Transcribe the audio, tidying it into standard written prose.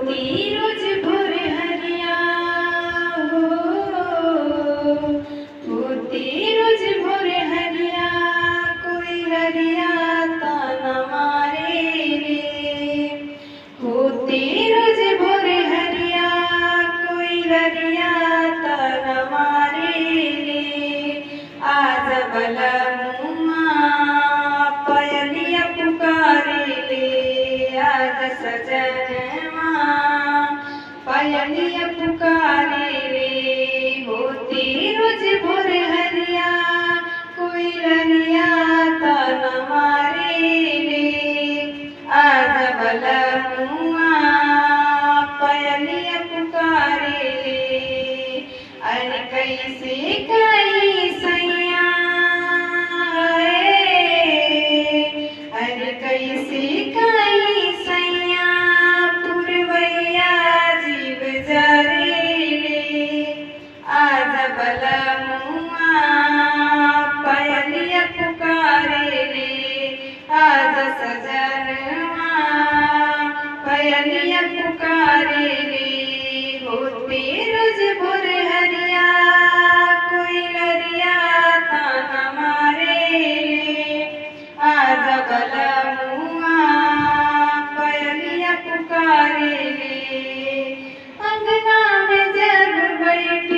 होती रोज भोर हरिया हो, होती रोज भोर हरिया, कोई हरिया ताना मारे रे। होती रोज भोर हरिया, कोई हरिया ताना मारे रे। आज भला पयलिया पुकारे ले, आज सजनवा पयलिया पुकारे ले। होती रोज भोर हरिया, कोई हरिया ताना मारे ले। आज भला पयलिया पुकारे ले। अरे कैसे कई सैया, अरे कैसे कई सैया, पुरवैया जीव जरे ले। आज भला पयलिया पुकारे ले, आज सजनवा पयलिया पुकारे ले। होती रोज भोर हरिया, कोई हरिया ताना मारे ले। आज भला पयलिया पुकारे ले। अंगना में जब बैठ